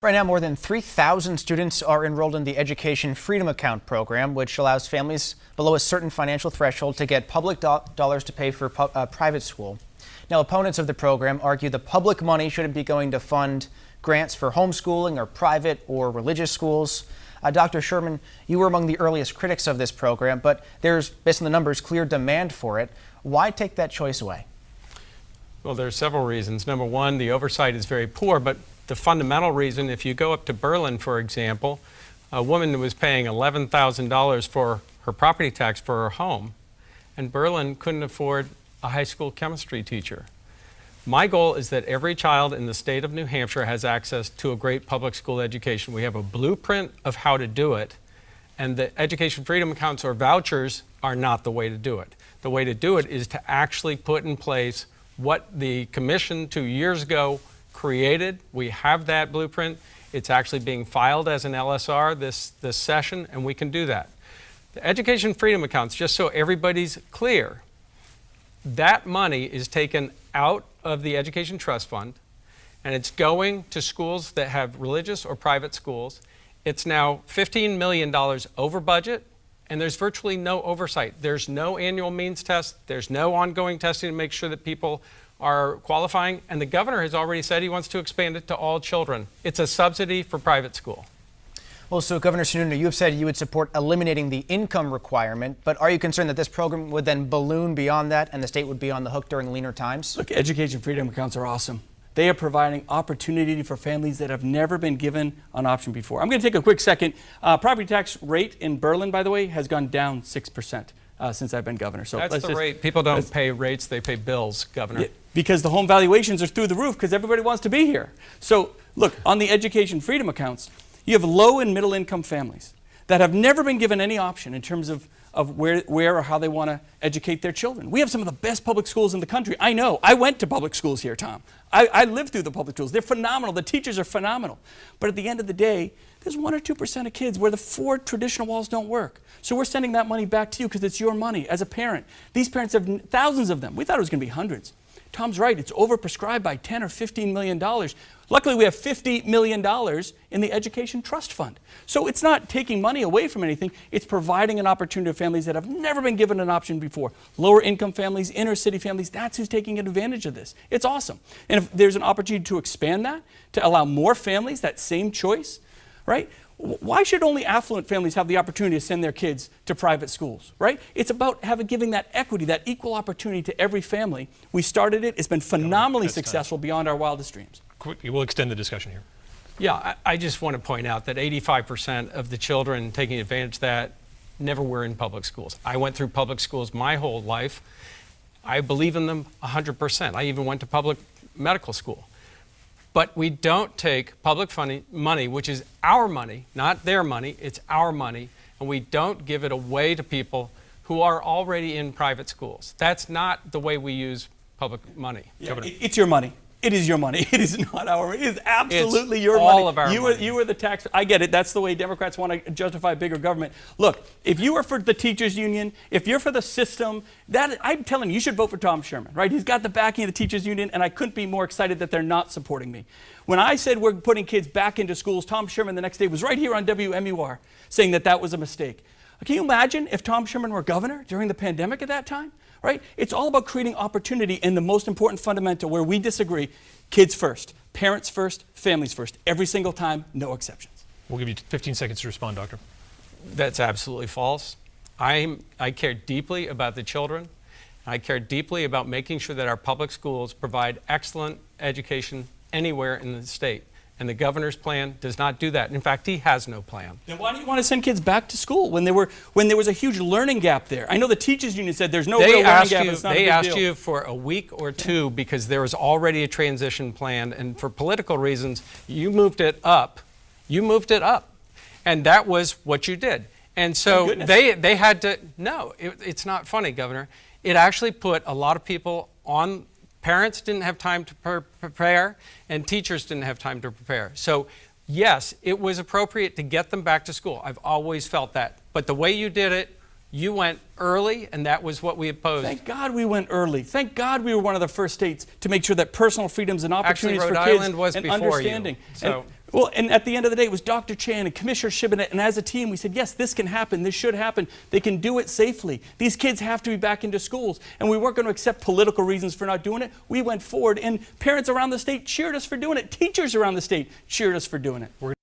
Right now, more than 3,000 students are enrolled in the Education Freedom Account program, which allows families below a certain financial threshold to get public dollars to pay for private school. Now, opponents of the program argue the public money shouldn't be going to fund grants for homeschooling or private or religious schools. Dr. Sherman, you were among the earliest critics of this program, but there's, based on the numbers, clear demand for it. Why take that choice away? Well, there are several reasons. Number one, the oversight is very poor, but the fundamental reason, if you go up to Berlin, for example, a woman was paying $11,000 for her property tax for her home, and Berlin couldn't afford a high school chemistry teacher. My goal is that every child in the state of New Hampshire has access to a great public school education. We have a blueprint of how to do it, and the Education Freedom Accounts or vouchers are not the way to do it. The way to do it is to actually put in place what the Commission 2 years ago created. We have that blueprint. It's actually being filed as an LSR this session, and we can do that. The Education Freedom Accounts, just so everybody's clear, that money is taken out of the Education Trust Fund, and it's going to schools that have religious or private schools. It's now $15 million over budget, and there's virtually no oversight. There's no annual means test. There's no ongoing testing to make sure that people are qualifying, and the governor has already said he wants to expand it to all children. It's a subsidy for private school. Well, so Governor Sununu, you have said you would support eliminating the income requirement, but are you concerned that this program would then balloon beyond that and the state would be on the hook during leaner times? Look, Education Freedom Accounts are awesome. They are providing opportunity for families that have never been given an option before. I'm going to take a quick second. Property tax rate in Berlin, by the way, has gone down 6%. Since I've been governor. So that's the rate. People don't pay rates, they pay bills, Governor. Yeah, because the home valuations are through the roof because everybody wants to be here. So look, on the Education Freedom Accounts, you have low and middle income families that have never been given any option in terms of where or how they want to educate their children. We have some of the best public schools in the country. I know. I went to public schools here, Tom. I lived through the public schools. They're phenomenal. The teachers are phenomenal. But at the end of the day, there's 1 or 2% of kids where the 4 traditional walls don't work. So we're sending that money back to you because it's your money as a parent. These parents have thousands of them. We thought it was going to be hundreds. Tom's right. It's overprescribed by $10 or $15 million. Luckily, we have $50 million in the Education Trust Fund. So it's not taking money away from anything. It's providing an opportunity to families that have never been given an option before. Lower income families, inner city families, that's who's taking advantage of this. It's awesome. And if there's an opportunity to expand that, to allow more families that same choice, right? Why should only affluent families have the opportunity to send their kids to private schools, right? It's about giving that equity, that equal opportunity to every family. We started it. It's been phenomenally successful beyond our wildest dreams. We'll extend the discussion here. Yeah, I just want to point out that 85% of the children taking advantage of that never were in public schools. I went through public schools my whole life. I believe in them 100%. I even went to public medical school. But we don't take public money, which is our money, not their money, it's our money, and we don't give it away to people who are already in private schools. That's not the way we use public money. Yeah, it's your money. It is your money. It is not our money. It is absolutely your money. All of our money. You are the tax. I get it. That's the way Democrats want to justify bigger government. Look, if you are for the teachers union, if you're for the system, I'm telling you, you should vote for Tom Sherman, right? He's got the backing of the teachers union, and I couldn't be more excited that they're not supporting me. When I said we're putting kids back into schools, Tom Sherman the next day was right here on WMUR saying that that was a mistake. Can you imagine if Tom Sherman were governor during the pandemic at that time? Right? It's all about creating opportunity, and the most important fundamental where we disagree, kids first, parents first, families first, every single time, no exceptions. We'll give you 15 seconds to respond, Doctor. That's absolutely false. I care deeply about the children. I care deeply about making sure that our public schools provide excellent education anywhere in the state. And the governor's plan does not do that. In fact, he has no plan. Then why do you want to send kids back to school when there was a huge learning gap there? I know the teachers union said there's no real learning gap. It's not a big deal. They asked you for a week or two because there was already a transition plan, and for political reasons, you moved it up. You moved it up, and that was what you did. And so they had to. No, it's not funny, Governor. It actually put a lot of people on. Parents didn't have time to prepare, and teachers didn't have time to prepare. So, yes, it was appropriate to get them back to school. I've always felt that. But the way you did it, you went early, and that was what we opposed. Thank God we went early. Thank God we were one of the first states to make sure that personal freedoms and opportunities Actually, for Rhode kids Island was and before understanding. You, so. Well, and at the end of the day, it was Dr. Chan and Commissioner Shibboleth, and as a team, we said, yes, this can happen, this should happen, they can do it safely. These kids have to be back into schools, and we weren't going to accept political reasons for not doing it. We went forward, and parents around the state cheered us for doing it. Teachers around the state cheered us for doing it.